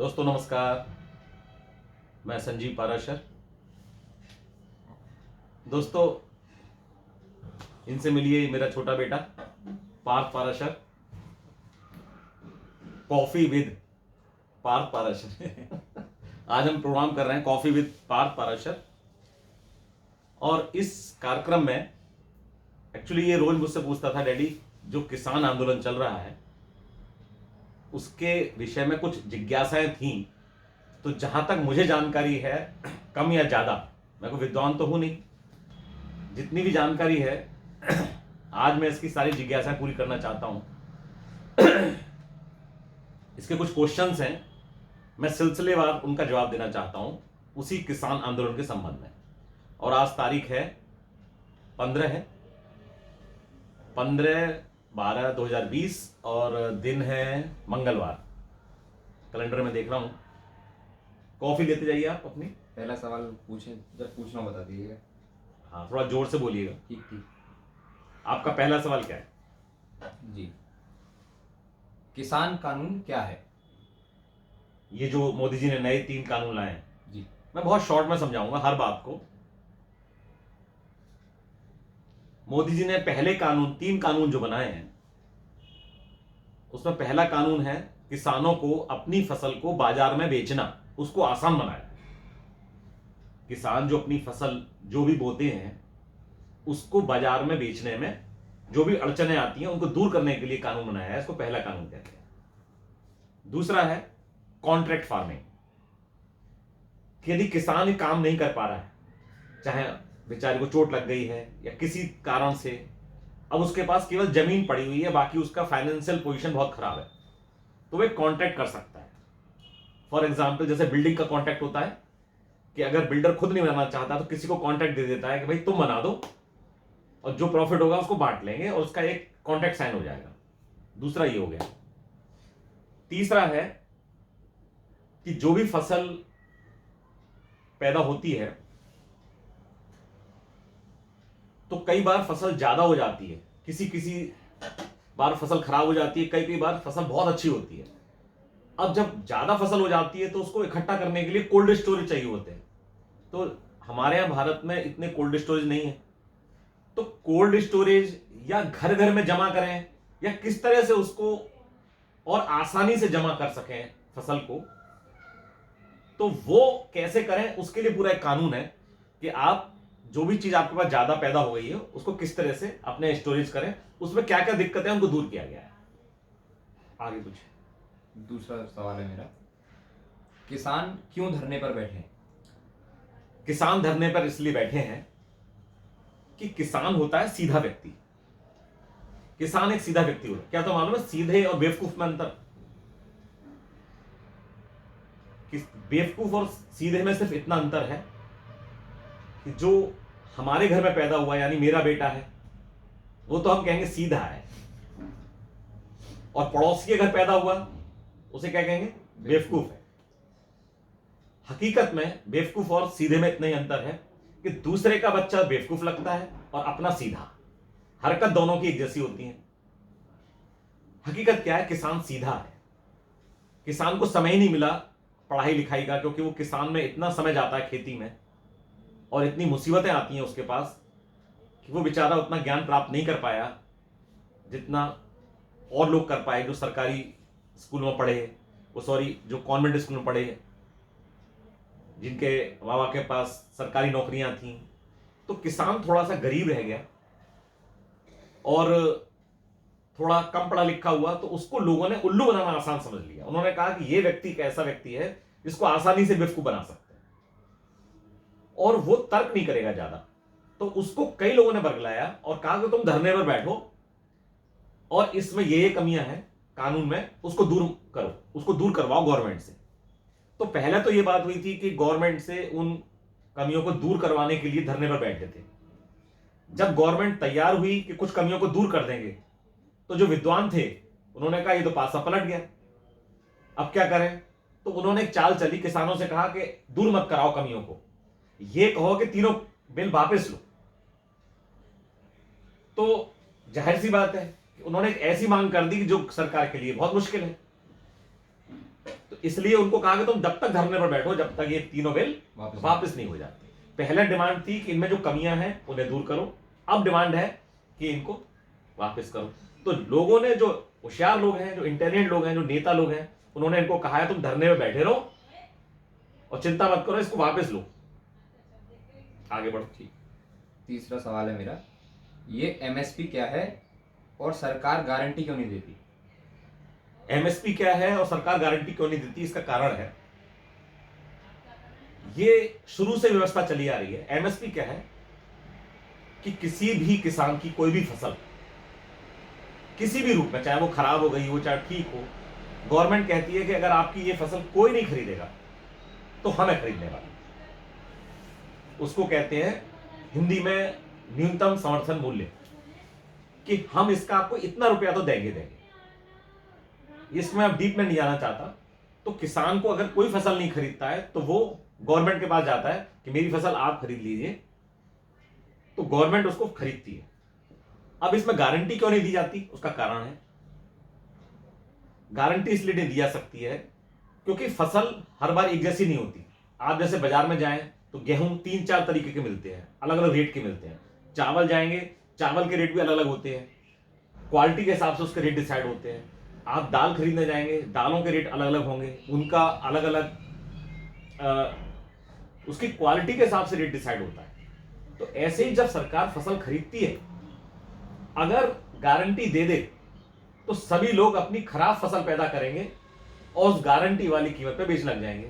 दोस्तों नमस्कार, मैं संजीव पाराशर। दोस्तों, इनसे मिलिए मेरा छोटा बेटा पार्थ पाराशर, कॉफी विद पार्थ पाराशर। आज हम प्रोग्राम कर रहे हैं कॉफी विद पार्थ पाराशर। और इस कार्यक्रम में एक्चुअली ये रोज मुझसे पूछता था, डैडी जो किसान आंदोलन चल रहा है उसके विषय में कुछ जिज्ञासाएं थी। तो जहां तक मुझे जानकारी है, कम या ज्यादा, मैं कोई विद्वान तो हूं नहीं, जितनी भी जानकारी है आज मैं इसकी सारी जिज्ञासाएं पूरी करना चाहता हूं। इसके कुछ क्वेश्चंस हैं, मैं सिलसिलेवार उनका जवाब देना चाहता हूं उसी किसान आंदोलन के संबंध में। और आज तारीख है 15/12/2020 और दिन है मंगलवार। कैलेंडर में देख रहा हूं। कॉफी लेते जाइए आप अपनी। पहला सवाल पूछें, जब पूछना बता दीजिएगा। हाँ, थोड़ा जोर से बोलिएगा। ठीक ठीक। आपका पहला सवाल क्या है? जी, किसान कानून क्या है? ये जो मोदी जी ने नए 3 कानून लाए हैं, जी, मैं बहुत शॉर्ट में समझाऊंगा हर बात को। मोदी जी ने पहले 3 कानून जो बनाए हैं, उसमें पहला कानून है किसानों को अपनी फसल को बाजार में बेचना, उसको आसान बनाया। किसान जो अपनी फसल जो भी बोते हैं उसको बाजार में बेचने में जो भी अड़चनें आती हैं उनको दूर करने के लिए कानून बनाया है, इसको पहला कानून कहते हैं। दूसरा है कॉन्ट्रैक्ट फार्मिंग, कि यदि किसान ये काम नहीं कर पा रहा है, चाहे बेचारे को चोट लग गई है या किसी कारण से, अब उसके पास केवल जमीन पड़ी हुई है, बाकी उसका फाइनेंशियल पोजीशन बहुत खराब है, तो वह कॉन्ट्रैक्ट कर सकता है। फॉर एग्जाम्पल, जैसे बिल्डिंग का कॉन्ट्रैक्ट होता है कि अगर बिल्डर खुद नहीं बनाना चाहता तो किसी को कॉन्ट्रैक्ट दे देता है कि भाई तुम बना दो और जो प्रॉफिट होगा उसको बांट लेंगे और उसका एक कॉन्ट्रैक्ट साइन हो जाएगा। दूसरा ये हो गया। तीसरा है कि जो भी फसल पैदा होती है तो कई बार फसल ज्यादा हो जाती है, किसी किसी बार फसल खराब हो जाती है, कई कई बार फसल बहुत अच्छी होती है। अब जब ज्यादा फसल हो जाती है तो उसको इकट्ठा करने के लिए कोल्ड स्टोरेज चाहिए होते हैं। तो हमारे यहां भारत में इतने कोल्ड स्टोरेज नहीं है, तो कोल्ड स्टोरेज या घर घर में जमा करें या किस तरह से उसको और आसानी से जमा कर सकें फसल को, तो वो कैसे करें उसके लिए पूरा एक कानून है कि आप जो भी चीज आपके पास ज्यादा पैदा हो गई है उसको किस तरह से अपने स्टोरेज करें, उसमें क्या क्या दिक्कतें हैं उनको दूर किया गया है। आगे कुछ? दूसरा सवाल है मेरा, किसान क्यों धरने पर बैठे हैं? किसान धरने पर इसलिए बैठे हैं कि किसान होता है सीधा व्यक्ति। किसान एक सीधा व्यक्ति होता है। क्या तो मालूम है सीधे और बेवकूफ में अंतर? कि बेवकूफ और सीधे में सिर्फ इतना अंतर है कि जो हमारे घर में पैदा हुआ यानी मेरा बेटा है वो तो हम कहेंगे सीधा है, और पड़ोसी के घर पैदा हुआ उसे क्या कहेंगे? बेवकूफ है। हकीकत में बेवकूफ और सीधे में इतना ही अंतर है कि दूसरे का बच्चा बेवकूफ लगता है और अपना सीधा। हरकत दोनों की एक जैसी होती है। हकीकत क्या है? किसान सीधा है। किसान को समय ही नहीं मिला पढ़ाई लिखाई का, क्योंकि वो किसान में इतना समय जाता है खेती में और इतनी मुसीबतें आती हैं उसके पास कि वो बेचारा उतना ज्ञान प्राप्त नहीं कर पाया जितना और लोग कर पाए जो सरकारी स्कूल में पढ़े, जो कॉन्वेंट स्कूल में पढ़े, जिनके बाबा के पास सरकारी नौकरियां थीं। तो किसान थोड़ा सा गरीब रह गया और थोड़ा कम पढ़ा लिखा हुआ, तो उसको लोगों ने उल्लू बनाना आसान समझ लिया। उन्होंने कहा कि यह व्यक्ति एक ऐसा व्यक्ति है जिसको आसानी से बेवकूफ बना सकते हैं और वो तर्क नहीं करेगा ज्यादा। तो उसको कई लोगों ने बरगलाया और कहा कि तुम धरने पर बैठो और इसमें ये कमियां हैं कानून में, उसको दूर करो, उसको दूर करवाओ गवर्नमेंट से। तो पहले तो ये बात हुई थी कि गवर्नमेंट से उन कमियों को दूर करवाने के लिए धरने पर बैठे थे। जब गवर्नमेंट तैयार हुई कि कुछ कमियों को दूर कर देंगे, तो जो विद्वान थे उन्होंने कहा ये तो पासा पलट गया, अब क्या करें? तो उन्होंने एक चाल चली, किसानों से कहा कि दूर मत कराओ कमियों को, ये कहो कि तीनों बिल वापस लो। तो जाहिर सी बात है कि उन्होंने एक ऐसी मांग कर दी कि जो सरकार के लिए बहुत मुश्किल है। तो इसलिए उनको कहा कि तुम जब तक धरने पर बैठो जब तक ये तीनों बिल वापस वापस नहीं हो जाते। पहले डिमांड थी कि इनमें जो कमियां हैं उन्हें दूर करो, अब डिमांड है कि इनको वापस करो। तो लोगों ने, जो होशियार लोग हैं, जो इंटेलिजेंट लोग हैं, जो नेता लोग हैं, उन्होंने इनको कहा है तुम धरने में बैठे रहो और चिंता मत करो, इसको वापस लो, आगे बढ़ो। ठीक। तीसरा सवाल है मेरा, ये एमएसपी क्या है और सरकार गारंटी क्यों नहीं देती? एमएसपी क्या है और सरकार गारंटी क्यों नहीं देती? इसका कारण है, ये शुरू से व्यवस्था चली आ रही है। एमएसपी क्या है कि किसी भी किसान की कोई भी फसल किसी भी रूप में, चाहे वो खराब हो गई हो चाहे ठीक हो, गवर्नमेंट कहती है कि अगर आपकी ये फसल कोई नहीं खरीदेगा तो हमें खरीदने वाला। उसको कहते हैं हिंदी में न्यूनतम समर्थन मूल्य, कि हम इसका आपको इतना रुपया तो देंगे। इसमें अब डीप में नहीं जाना चाहता। तो किसान को अगर कोई फसल नहीं खरीदता है तो वो गवर्नमेंट के पास जाता है कि मेरी फसल आप खरीद लीजिए, तो गवर्नमेंट उसको खरीदती है। अब इसमें गारंटी क्यों नहीं दी जाती? उसका कारण है, गारंटी इसलिए नहीं दी जा सकती है क्योंकि फसल हर बार एक जैसी नहीं होती। आप जैसे बाजार में जाएं तो गेहूं 3-4 तरीके के मिलते हैं, अलग अलग रेट के मिलते हैं। चावल जाएंगे, चावल के रेट भी अलग अलग होते हैं, क्वालिटी के हिसाब से उसके रेट डिसाइड होते हैं। आप दाल खरीदने जाएंगे, दालों के रेट अलग अलग होंगे, उनका अलग अलग उसकी क्वालिटी के हिसाब से रेट डिसाइड होता है। तो ऐसे ही जब सरकार फसल खरीदती है, अगर गारंटी दे दे तो सभी लोग अपनी खराब फसल पैदा करेंगे और उस गारंटी वाली कीमत पे बेचने लग जाएंगे।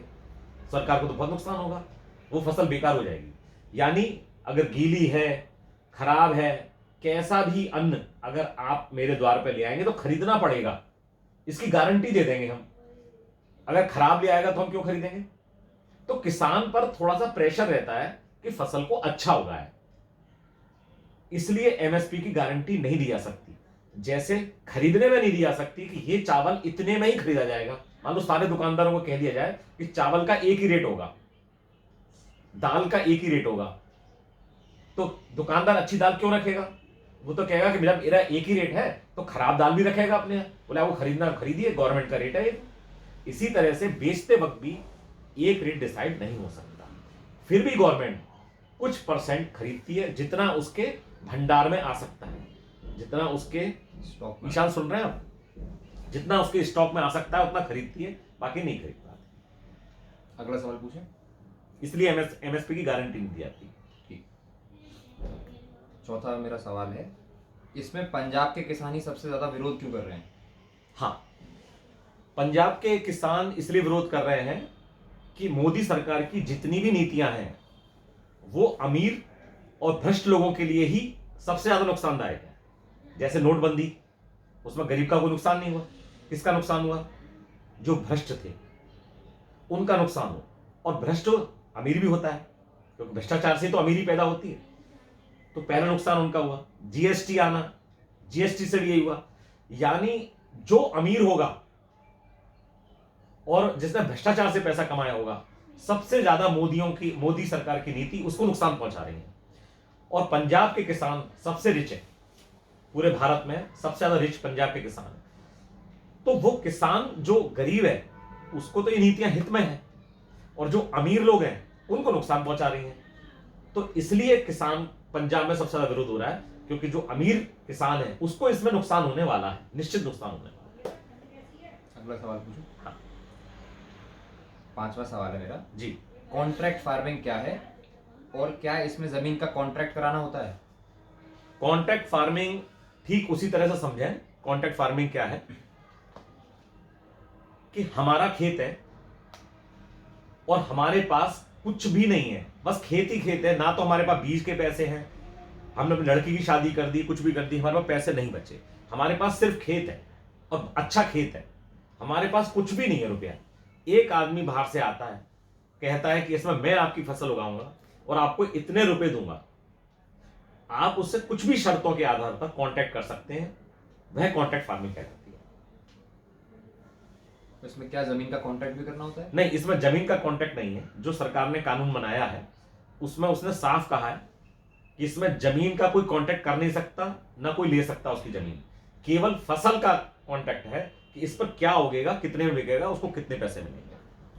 सरकार को तो बहुत नुकसान होगा, वो फसल बेकार हो जाएगी। यानी अगर गीली है, खराब है, कैसा भी अन्न अगर आप मेरे द्वार पे ले आएंगे तो खरीदना पड़ेगा, इसकी गारंटी दे देंगे हम। अगर खराब ले आएगा तो हम क्यों खरीदेंगे? तो किसान पर थोड़ा सा प्रेशर रहता है कि फसल को अच्छा उगाए, इसलिए एमएसपी की गारंटी नहीं दी जा सकती। जैसे खरीदने में नहीं दी जा सकती कि ये चावल इतने में ही खरीदा जाएगा। मान लो सारे दुकानदारों को कह दिया जाए कि चावल का एक ही रेट होगा, दाल का एक ही रेट होगा, तो दुकानदार अच्छी दाल क्यों रखेगा? वो तो कहेगा कि मेरा एक ही रेट है, तो खराब दाल भी रखेगा अपने यहाँ। बोले वो खरीदना खरीदिए, गवर्नमेंट का रेट है ये। इसी तरह से बेचते वक्त भी एक रेट डिसाइड नहीं हो सकता, फिर भी गवर्नमेंट कुछ परसेंट खरीदती है, जितना उसके भंडार में आ सकता है, जितना उसके स्टॉक में। निशान सुन रहे हैं आप, जितना उसके स्टॉक में आ सकता है उतना खरीदती है, बाकी नहीं खरीद पाती। अगला सवाल पूछें। इसलिए एमएसपी की गारंटी नहीं दी जाती। ठीक। चौथा मेरा सवाल है, इसमें पंजाब के किसान ही सबसे ज्यादा विरोध क्यों कर रहे हैं? हाँ, पंजाब के किसान इसलिए विरोध कर रहे हैं कि मोदी सरकार की जितनी भी नीतियां हैं वो अमीर और भ्रष्ट लोगों के लिए ही सबसे ज्यादा नुकसानदायक है। जैसे नोटबंदी, उसमें गरीब का कोई नुकसान नहीं हुआ। किसका नुकसान हुआ? जो भ्रष्ट थे उनका नुकसान हुआ। और भ्रष्ट अमीर भी होता है, क्योंकि भ्रष्टाचार से तो अमीरी पैदा होती है। तो पहला नुकसान उनका हुआ। जीएसटी आना, जीएसटी से भी यही हुआ। यानी जो अमीर होगा और जिसने भ्रष्टाचार से पैसा कमाया होगा, सबसे ज्यादा मोदी सरकार की नीति उसको नुकसान पहुंचा रही है। और पंजाब के किसान सबसे रिच है, पूरे भारत में सबसे ज्यादा रिच पंजाब के किसान है। तो वो किसान जो गरीब है उसको तो ये नीतियां हित में है, और जो अमीर लोग हैं उनको नुकसान पहुंचा रही हैं। तो इसलिए किसान पंजाब में सबसे ज्यादा विरोध हो रहा है, क्योंकि जो अमीर किसान है उसको इसमें नुकसान होने वाला है, निश्चित नुकसान होने वाला है। अगला सवाल पूछूं। हाँ। पांचवा सवाल है मेरा जी। कॉन्ट्रैक्ट फार्मिंग क्या है और क्या इसमें जमीन का कॉन्ट्रैक्ट कराना होता है? कॉन्ट्रैक्ट फार्मिंग ठीक उसी तरह से समझें। कॉन्ट्रैक्ट फार्मिंग क्या है कि हमारा खेत है और हमारे पास कुछ भी नहीं है, बस खेत ही खेत है। ना तो हमारे पास बीज के पैसे हैं, हमने अपनी लड़की की शादी कर दी, कुछ भी कर दी, हमारे पास पैसे नहीं बचे। हमारे पास सिर्फ खेत है और अच्छा खेत है, हमारे पास कुछ भी नहीं है रुपया। एक आदमी बाहर से आता है, कहता है कि इसमें मैं आपकी फसल उगाऊंगा और आपको इतने रुपए दूंगा। आप उससे कुछ भी शर्तों के आधार पर कॉन्ट्रैक्ट कर सकते हैं, वह कॉन्ट्रैक्ट फार्मिंग कहलाती है। तो इसमें क्या जमीन का कॉन्ट्रैक्ट भी करना होता है? नहीं, इसमें जमीन का कॉन्ट्रैक्ट नहीं है। जो सरकार ने कानून बनाया है उसमें उसने साफ कहा है कि इसमें जमीन का कोई कॉन्ट्रैक्ट कर नहीं सकता, ना कोई ले सकता उसकी जमीन। केवल फसल का कॉन्ट्रैक्ट है, कि इस पर क्या उगेगा, कितने में बिकेगा, उसको कितने पैसे मिलेंगे।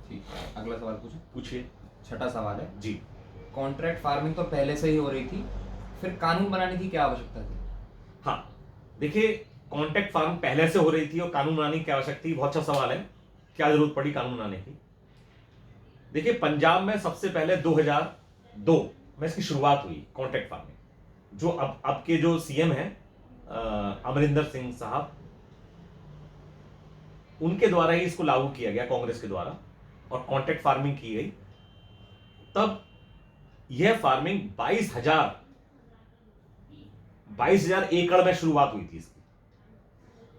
ठीक है, अगला सवाल पूछो। पूछिए। छठा सवाल है, जी। कॉन्ट्रैक्ट फार्मिंग तो पहले से ही हो रही थी, फिर कानून बनाने की क्या आवश्यकता थी? हाँ, देखिए, कॉन्ट्रैक्ट फार्म पहले से हो रही थी और कानून बनाने की क्या आवश्यकता थी, बहुत अच्छा सवाल है। क्या जरूरत पड़ी कानून बनाने की? देखिए, पंजाब में सबसे पहले 2002 में इसकी शुरुआत हुई कॉन्ट्रैक्ट फार्मिंग। जो अब के जो सीएम हैं अमरिंदर सिंह साहब, उनके द्वारा ही इसको लागू किया गया, कांग्रेस के द्वारा, और कॉन्ट्रैक्ट फार्मिंग की गई। तब यह फार्मिंग 22,000 एकड़ में शुरुआत हुई थी इसकी।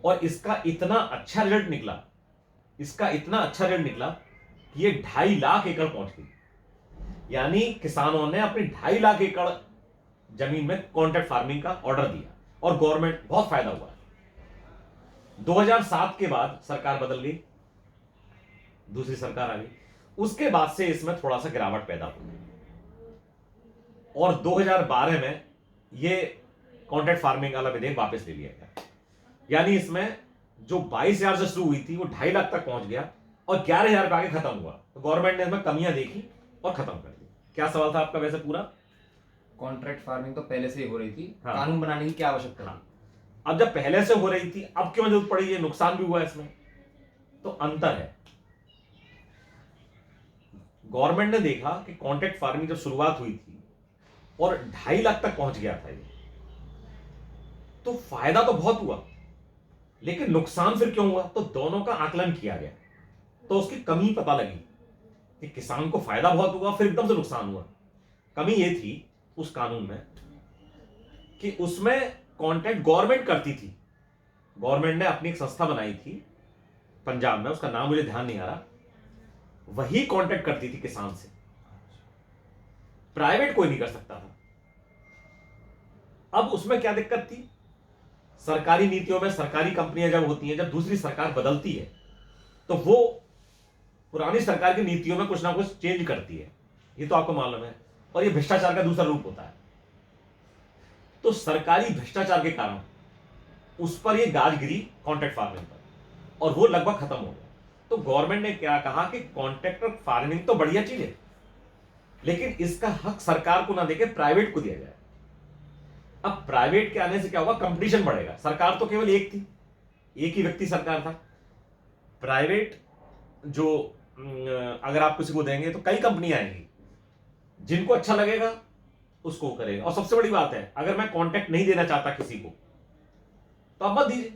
और इसका इतना अच्छा रिजल्ट निकला, कि ये 2.5 लाख एकड़ पहुंच गई। यानी किसानों ने अपनी 2.5 लाख एकड़ जमीन में कॉन्ट्रैक्ट फार्मिंग का ऑर्डर दिया और गवर्नमेंट बहुत फायदा हुआ। 2007 के बाद सरकार बदल गई, दूसरी सरकार आ गई। उसके बाद से इसमें थोड़ा सा गिरावट पैदा हुई और 2012 में ये कॉन्ट्रैक्ट फार्मिंग वाला विधेयक वापस ले लिया गया। यानी इसमें जो 22,000 से शुरू हुई थी वो 2.5 लाख तक पहुंच गया और 11,000 पे आके खत्म हुआ। तो गवर्नमेंट ने इसमें कमियां देखी और खत्म कर दी। क्या सवाल था आपका वैसे पूरा? कॉन्ट्रैक्ट फार्मिंग तो पहले से ही हो रही थी, हाँ। कानून बनाने की क्या आवश्यकता थी? अब जब पहले से हो रही थी, अब क्यों जरूरत पड़ी है? नुकसान भी हुआ इसमें, तो अंतर है। गवर्नमेंट ने देखा कि कॉन्ट्रैक्ट फार्मिंग जब शुरुआत हुई थी और 2.5 लाख तक पहुंच गया था ये, तो फायदा तो बहुत हुआ, लेकिन नुकसान फिर क्यों हुआ? तो दोनों का आकलन किया गया, तो उसकी कमी पता लगी कि किसान को फायदा बहुत हुआ, फिर एकदम से नुकसान हुआ। कमी ये थी उस कानून में कि उसमें कॉन्ट्रैक्ट गवर्नमेंट करती थी। गवर्नमेंट ने अपनी एक संस्था बनाई थी पंजाब में, उसका नाम मुझे ध्यान नहीं आ रहा, वही कॉन्ट्रैक्ट करती थी किसान से, प्राइवेट कोई नहीं कर सकता था। अब उसमें क्या दिक्कत थी? सरकारी नीतियों में, सरकारी कंपनियां जब होती हैं, जब दूसरी सरकार बदलती है तो वो पुरानी सरकार की नीतियों में कुछ ना कुछ चेंज करती है, ये तो आपको मालूम है, और ये भ्रष्टाचार का दूसरा रूप होता है। तो सरकारी भ्रष्टाचार के कारण उस पर ये गाज गिरी कॉन्ट्रैक्ट फार्मिंग पर, और वो लगभग खत्म हो गया। तो गवर्नमेंट ने क्या कहा कि कॉन्ट्रैक्ट फार्मिंग तो बढ़िया चीज है, लेकिन इसका हक सरकार को ना देके प्राइवेट को दिया जाए। अब प्राइवेट के आने से क्या होगा? कंपटीशन बढ़ेगा। सरकार तो केवल एक थी, एक ही व्यक्ति सरकार था। प्राइवेट जो अगर आप किसी को देंगे तो कई कंपनियां आएंगी, जिनको अच्छा लगेगा उसको करेगा। और सबसे बड़ी बात है, अगर मैं कॉन्ट्रैक्ट नहीं देना चाहता किसी को तो आप मत दीजिए,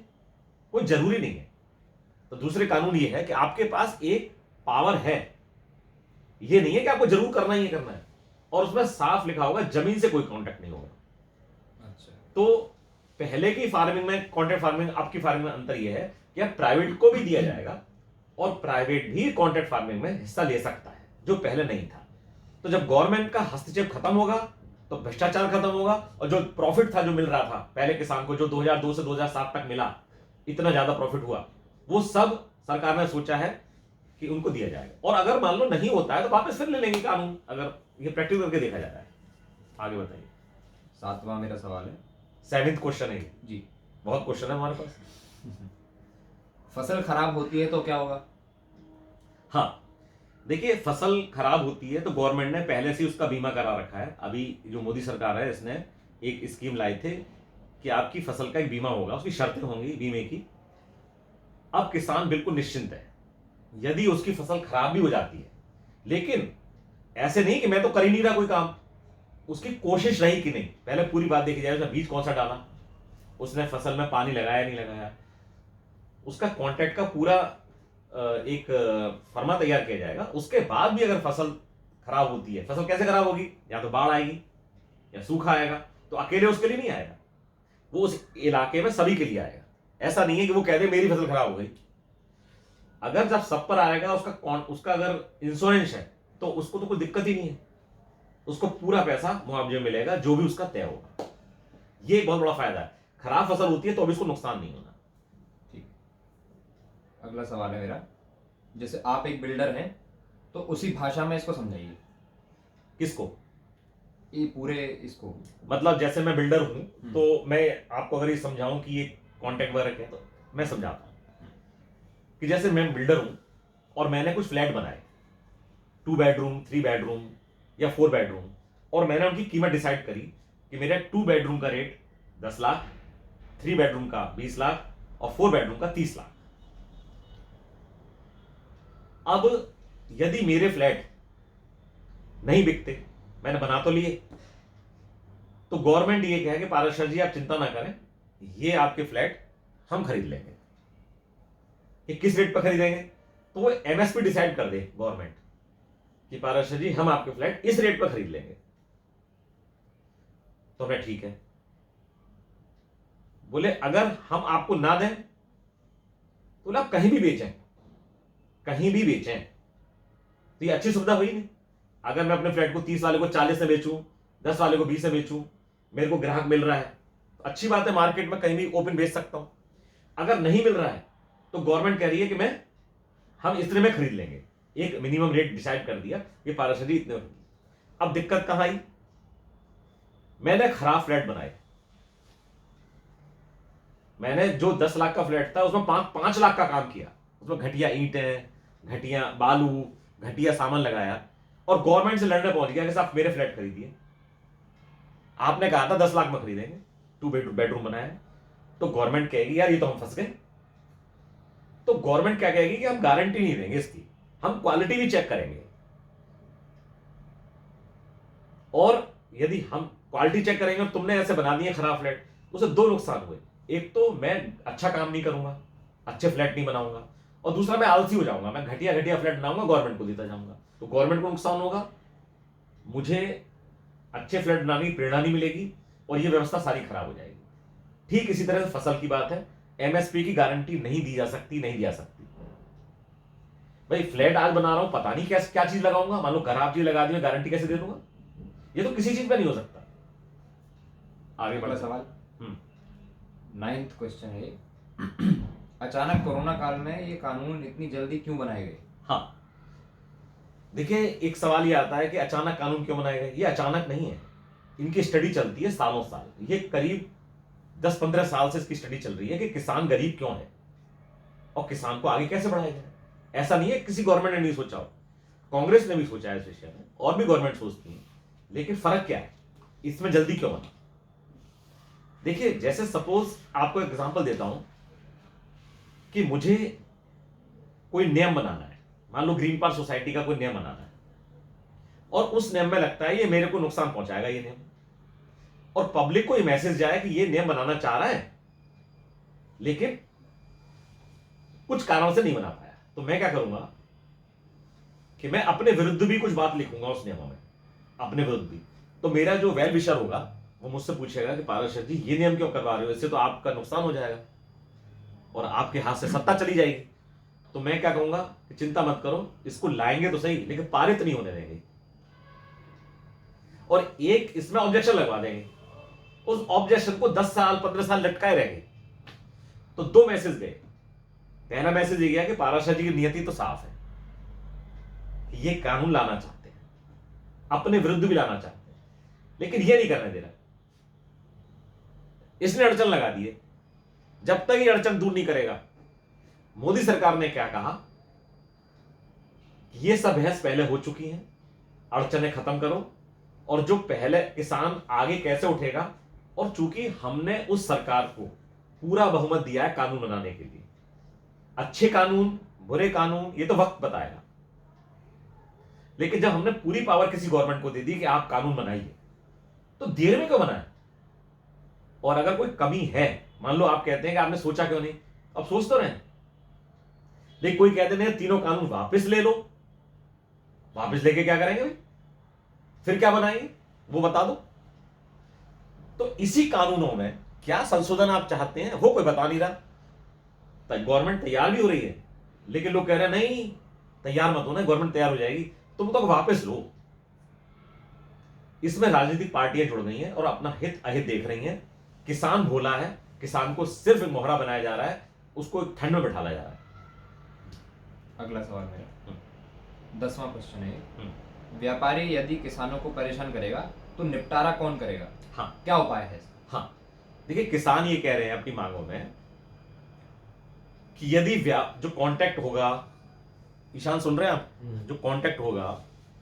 कोई जरूरी नहीं है। तो दूसरे कानून ये है कि आपके पास एक पावर है, ये नहीं है कि आपको जरूर करना ही करना है, और उसमें साफ लिखा होगा जमीन से कोई कॉन्ट्रैक्ट नहीं होगा। अच्छा, तो पहले की फार्मिंग में, कॉन्ट्रैक्ट फार्मिंग, आपकी फार्मिंग में अंतर यह है कि अब प्राइवेट को भी दिया जाएगा और प्राइवेट भी कॉन्ट्रैक्ट फार्मिंग में हिस्सा ले सकता है, जो पहले नहीं था। तो जब गवर्नमेंट का हस्तक्षेप खत्म होगा तो भ्रष्टाचार खत्म होगा, और जो प्रॉफिट था, जो मिल रहा था पहले किसान को, जो 2002 से 2007 तक मिला, इतना ज्यादा प्रॉफिट हुआ, वो सब सरकार ने सोचा है कि उनको दिया जाएगा। और अगर मान लो नहीं होता है तो वापस फिर ले लेंगे कानून, अगर ये प्रैक्टिस करके देखा जाता है। आगे बताइए। 7वां मेरा सवाल है। 7th क्वेश्चन है ये। जी, बहुत क्वेश्चन है हमारे पास। फसल खराब होती है तो क्या होगा? हाँ, देखिए, फसल खराब होती है तो गवर्नमेंट ने पहले से ही उसका बीमा करा रखा है। अभी जो मोदी सरकार है, इसने एक स्कीम लाए थे कि आपकी फसल का एक बीमा होगा, उसकी शर्तें होंगी बीमे की। अब किसान बिल्कुल निश्चिंत है यदि उसकी फसल खराब भी हो जाती है, लेकिन ऐसे नहीं कि मैं तो कर ही नहीं रहा कोई काम, उसकी कोशिश रही कि नहीं, पहले पूरी बात देखी जाए, उसने बीज कौन सा डाला, उसने फसल में पानी लगाया नहीं लगाया, उसका कॉन्ट्रैक्ट का पूरा एक फर्मा तैयार किया जाएगा। उसके बाद भी अगर फसल खराब होती है, फसल कैसे खराब होगी? या तो बाढ़ आएगी या सूखा आएगा, तो अकेले उसके लिए नहीं आएगा, वो उस इलाके में सभी के लिए आएगा। ऐसा नहीं है कि वो कह दे मेरी फसल खराब हो गई। अगर जब सब पर आएगा, उसका अगर इंश्योरेंस है तो उसको तो कोई दिक्कत ही नहीं है, उसको पूरा पैसा मुआवजे मिलेगा जो भी उसका तय होगा। ये एक बहुत बड़ा फायदा है। खराब फसल होती है तो अभी उसको नुकसान नहीं होना। ठीक, अगला सवाल है मेरा। जैसे आप एक बिल्डर हैं तो उसी भाषा में इसको समझाइए। किसको? ये पूरे इसको। मतलब जैसे मैं बिल्डर हूं तो मैं आपको अगर ये समझाऊं कि ये कॉन्ट्रैक्ट वर्क है तो मैं समझाता हूं। कि जैसे मैं बिल्डर हूं और मैंने कुछ फ्लैट बनाए, 2 बेडरूम, 3 बेडरूम या 4 बेडरूम, और मैंने उनकी कीमत डिसाइड करी कि मेरे 2 बेडरूम का रेट 10 लाख, 3 बेडरूम का 20 लाख और 4 बेडरूम का 30 लाख। अब यदि मेरे फ्लैट नहीं बिकते, मैंने बना तो लिए, तो गवर्नमेंट ये कहे कि पारदर्शी जी आप चिंता ना करें, ये आपके फ्लैट हम खरीद लेंगे। ये किस रेट पर खरीदेंगे? तो वो एमएसपी डिसाइड कर दे गवर्नमेंट कि पारदर्शी जी हम आपके फ्लैट इस रेट पर खरीद लेंगे। तो हमें ठीक है। बोले अगर हम आपको ना दें तो बोले आप कहीं भी बेचें, कहीं भी बेचें। तो ये अच्छी सुविधा हुई नहीं। अगर मैं अपने फ्लैट को 30 वाले को 40 से बेचूं, 10 वाले को 20 से बेचूं, मेरे को ग्राहक मिल रहा है, तो अच्छी बात है, मार्केट में कहीं भी ओपन बेच सकता हूं। अगर नहीं मिल रहा है तो गवर्नमेंट कह रही है कि हम इतने में खरीद लेंगे, एक मिनिमम रेट डिसाइड कर दिया कि पारदर्शी इतने में। अब दिक्कत कहां आई? मैंने खराब फ्लैट बनाए। मैंने जो 10 लाख का फ्लैट था उसमें 5 लाख का काम किया, उसमें घटिया ईंटें, घटिया बालू, घटिया सामान लगाया, और गवर्नमेंट से लड़ने पहुंच गया कि साहब मेरे फ्लैट खरीदिए, आपने कहा था 10 लाख में खरीदेंगे, 2 बेडरूम बनाया। तो गवर्नमेंट कहेगी यार ये तो हम फंस गए। तो गवर्नमेंट क्या कहेगी कि हम गारंटी नहीं देंगे इसकी, हम क्वालिटी भी चेक करेंगे। और यदि हम क्वालिटी चेक करेंगे और तुमने ऐसे बना दिए खराब फ्लैट, उसे 2 नुकसान हुए। एक तो मैं अच्छा काम नहीं करूंगा, अच्छे फ्लैट नहीं बनाऊंगा, और दूसरा मैं आलसी हो जाऊंगा, मैं घटिया घटिया फ्लैट बनाऊंगा, गवर्नमेंट को देता जाऊंगा, तो गवर्नमेंट को नुकसान होगा, मुझे अच्छे फ्लैट बनाने की प्रेरणा नहीं मिलेगी, और ये व्यवस्था सारी खराब हो जाएगी। ठीक इसी तरह से फसल की बात है, एमएसपी की गारंटी नहीं दी जा सकती, नहीं दिया सकती। भाई फ्लैट आज बना रहा हूं, पता नहीं क्या क्या चीज लगाऊंगा, मान लो खराब चीज लगा दी, मैं गारंटी कैसे दे दूंगा? ये तो किसी चीज पे नहीं हो सकता। आगे बड़ा बढ़ा सवाल। हम्म 9th क्वेश्चन है अचानक कोरोना काल में ये कानून इतनी जल्दी क्यों बनाए गए? हाँ, देखिए एक सवाल ये आता है कि अचानक कानून क्यों बनाए गए। ये अचानक नहीं है, इनकी स्टडी चलती है सालों साल। ये करीब 10-15 साल से इसकी स्टडी चल रही है कि किसान गरीब क्यों है और किसान को आगे कैसे बढ़ाया जाए। ऐसा नहीं है किसी गवर्नमेंट ने नहीं सोचा हो, कांग्रेस ने भी सोचा है इस विषय में, और भी गवर्नमेंट सोचती है, लेकिन फर्क क्या है, इसमें जल्दी क्यों बना? देखिए जैसे सपोज आपको एग्जांपल देता हूं कि मुझे कोई नियम बनाना है, मान लो ग्रीन पार्क सोसाइटी का कोई नियम बनाना है, और उस नियम में लगता है ये मेरे को नुकसान पहुंचाएगा ये नियम, और पब्लिक को ये मैसेज जाए कि ये नियम बनाना चाह रहा है लेकिन कुछ कारणों से नहीं बना पाया, तो मैं क्या करूंगा कि मैं अपने विरुद्ध भी कुछ बात लिखूंगा उस नियमों में, अपने विरुद्ध भी। तो मेरा जो वेल विशर होगा वो मुझसे पूछेगा कि पारदर्शी जी ये नियम क्यों करवा रहे हो, इससे तो आपका नुकसान हो जाएगा और आपके हाथ से सत्ता चली जाएगी। तो मैं क्या कहूंगा कि चिंता मत करो, इसको लाएंगे तो सही लेकिन पारित नहीं होने देंगे, और एक इसमें ऑब्जेक्शन लगवा देंगे, उस ऑब्जेक्शन को 10 साल 15 साल लटकाए रहेंगे। तो 2 मैसेज गए। पहला मैसेज ये गया कि पारदर्शी जी की नियति तो साफ है, ये कानून लाना चाहते हैं, अपने विरुद्ध भी लाना चाहते हैं, लेकिन ये नहीं करने दे रहा। इसने अड़चन लगा दी है, जब तक ये अड़चन दूर नहीं करेगा। मोदी सरकार ने क्या कहा, ये सब बहस पहले हो चुकी है, अड़चनें खत्म करो, और जो पहले किसान आगे कैसे उठेगा, और चूंकि हमने उस सरकार को पूरा बहुमत दिया है कानून बनाने के लिए, अच्छे कानून बुरे कानून ये तो वक्त बताएगा, लेकिन जब हमने पूरी पावर किसी गवर्नमेंट को दे दी कि आप कानून बनाइए, तो देर में क्यों बनाए? और अगर कोई कमी है, मान लो आप कहते हैं कि आपने सोचा क्यों नहीं, अब सोच तो रहे हैं, लेकिन कोई कहते नहीं तीनों कानून वापस ले लो, वापस लेके क्या करेंगे भाई, फिर क्या बनाएंगे वो बता दो। तो इसी कानूनों में क्या संशोधन आप चाहते हैं वो कोई बता नहीं रहा। गवर्नमेंट तैयार भी हो रही है, लेकिन लोग कह रहे हैं नहीं तैयार मत होना, गवर्नमेंट तैयार हो जाएगी, तुम तो वापस लो। इसमें राजनीतिक पार्टियां जुड़ गई हैं और अपना हित अहित देख रही हैं। किसान भोला है, किसान को सिर्फ मोहरा बनाया जा रहा है, उसको एक ठंड में बैठाला जा रहा है। अगला सवाल मेरा 10वां क्वेश्चन है व्यापारी यदि किसानों को परेशान करेगा तो निपटारा कौन करेगा? हाँ, क्या उपाय है इसका? हाँ, देखिए किसान ये कह रहे हैं अपनी मांगों में कि यदि जो कांटेक्ट होगा, ईशान सुन रहे हैं आप, जो कांटेक्ट होगा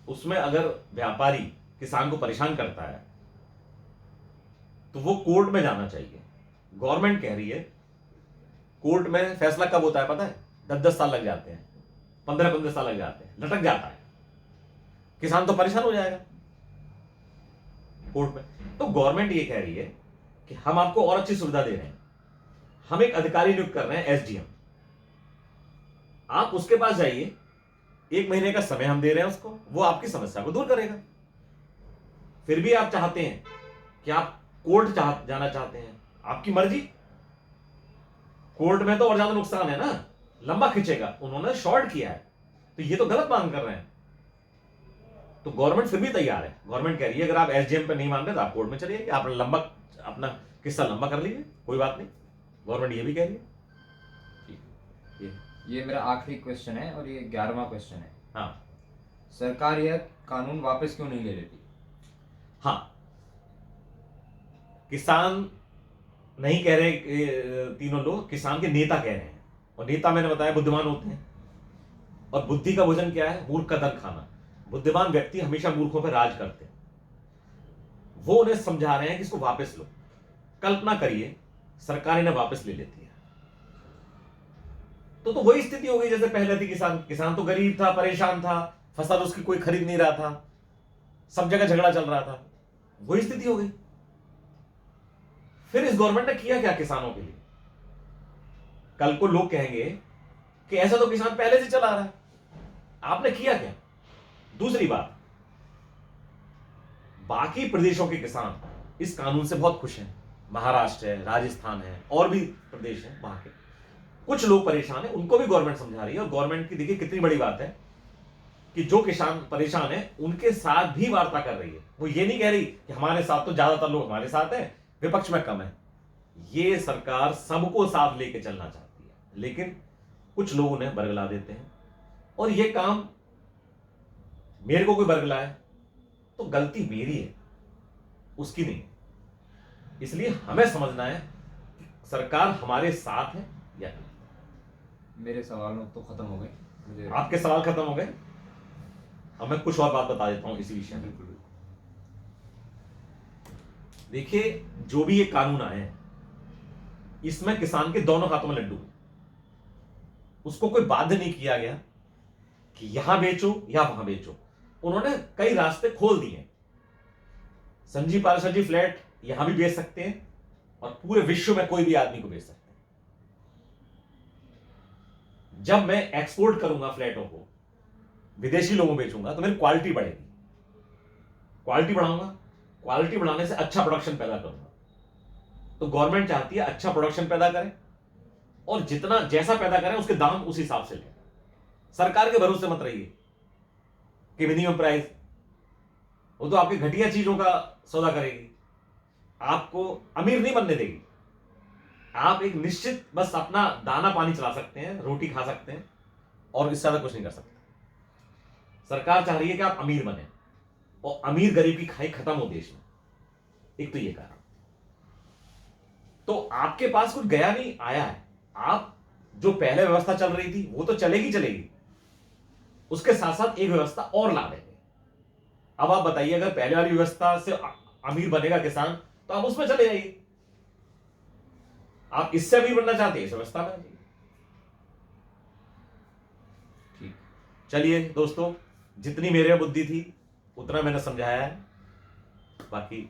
उसमें अगर व्यापारी किसान को परेशान करता है तो वो कोर्ट में जाना चाहिए। गवर्नमेंट कह रही है, कोर्ट में फैसला कब होता है पता है? 10-10 साल लग जाते हैं, 15-15 साल लग जाते हैं, लटक जाता है, किसान तो परेशान हो जाएगा कोर्ट में। तो गवर्नमेंट ये कह रही है कि हम आपको और अच्छी सुविधा दे रहे हैं, हम एक अधिकारी नियुक्त कर रहे हैं, एसडीएम, आप उसके पास जाइए, 1 महीने का समय हम दे रहे हैं उसको, वो आपकी समस्या को दूर करेगा। फिर भी आप चाहते हैं कि आप कोर्ट जाना चाहते हैं, आपकी मर्जी। कोर्ट में तो और ज्यादा नुकसान है ना, लंबा खींचेगा, उन्होंने शॉर्ट किया है, तो ये तो गलत मांग कर रहे हैं। तो गवर्नमेंट फिर भी तैयार है, गवर्नमेंट कह रही है अगर आप एसडीएम पे नहीं मान रहे तो आप कोर्ट में चलिए, आप अपना किस्सा लंबा कर लीजिए, कोई बात नहीं, गवर्नमेंट ये भी कह रही है। ये मेरा आखिरी क्वेश्चन है और ये 11वां क्वेश्चन है। हाँ, सरकार यह कानून वापस क्यों नहीं ले लेती? हाँ, किसान नहीं कह रहे, तीनों लोग किसान के नेता कह रहे हैं, और नेता मैंने बताया बुद्धिमान होते हैं, और बुद्धि का भोजन क्या है? मूर्ख का धन खाना। बुद्धिमान व्यक्ति हमेशा मूर्खों पर राज करते हैं। वो उन्हें समझा रहे हैं कि इसको वापस लो। कल्पना करिए सरकार इन्हें वापस ले लेती है तो वही स्थिति हो गई जैसे पहले थी। किसान तो गरीब था, परेशान था, फसल उसकी कोई खरीद नहीं रहा था, सब जगह झगड़ा चल रहा था, वही स्थिति हो गई। फिर इस गवर्नमेंट ने किया क्या किसानों के लिए? कल को लोग कहेंगे कि ऐसा तो किसान पहले से चला रहा है, आपने किया क्या? दूसरी बात, बाकी प्रदेशों के किसान इस कानून से बहुत खुश हैं। महाराष्ट्र है, राजस्थान है, और भी प्रदेश हैं, वहां के कुछ लोग परेशान हैं, उनको भी गवर्नमेंट समझा रही है। और गवर्नमेंट की देखिए कितनी बड़ी बात है कि जो किसान परेशान है उनके साथ भी वार्ता कर रही है। वो ये नहीं कह रही कि हमारे साथ तो ज्यादातर लोग हमारे साथ हैं, विपक्ष में कम है। ये सरकार सबको साथ लेके चलना चाहती है, लेकिन कुछ लोग उन्हें बरगला देते हैं, और ये काम मेरे को कोई बरगलाए तो गलती मेरी है, उसकी नहीं। इसलिए हमें समझना है कि सरकार हमारे साथ है या नहीं। मेरे सवाल तो खत्म हो गए, मुझे आपके सवाल खत्म हो गए। अब मैं कुछ और बात बता देता हूं इसी विषय में। बिल्कुल देखिए, जो भी ये कानून आए हैं, इसमें किसान के दोनों हाथों में लड्डू है। उसको कोई बाध्य नहीं किया गया कि यहां बेचो या वहां बेचो। उन्होंने कई रास्ते खोल दिए। संजीव पाराशर जी फ्लैट यहां भी बेच सकते हैं, और पूरे विश्व में कोई भी आदमी को बेच सकते हैं। जब मैं एक्सपोर्ट करूंगा फ्लैटों को, विदेशी लोगों को बेचूंगा, तो मेरी क्वालिटी बढ़ेगी। क्वालिटी बढ़ाऊंगा, क्वालिटी बढ़ाने से अच्छा प्रोडक्शन पैदा करूंगा। तो गवर्नमेंट चाहती है अच्छा प्रोडक्शन पैदा करें, और जितना जैसा पैदा करें उसके दाम उस हिसाब से लें। सरकार के भरोसे मत रहिए कि मिनिमम प्राइस, वो तो आपकी घटिया चीजों का सौदा करेगी, आपको अमीर नहीं बनने देगी। आप एक निश्चित बस अपना दाना पानी चला सकते हैं, रोटी खा सकते हैं, और इससे ज्यादा कुछ नहीं कर सकते। सरकार चाह रही है कि आप अमीर बने, और अमीर गरीब की खाई खत्म हो देश में। एक तो ये कारण, तो आपके पास कुछ गया नहीं, आया है। आप जो पहले व्यवस्था चल रही थी वो तो चलेगी, उसके साथ साथ एक व्यवस्था और ला देंगे। अब आप बताइए, अगर पहले वाली व्यवस्था से अमीर बनेगा किसान, तो आप उसमें चले जाइए। आप इससे अमीर बनना चाहते हैं, इस व्यवस्था में आइए। ठीक, चलिए दोस्तों, जितनी मेरे बुद्धि थी उतना मैंने समझाया है। बाकी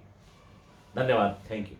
धन्यवाद, थैंक यू।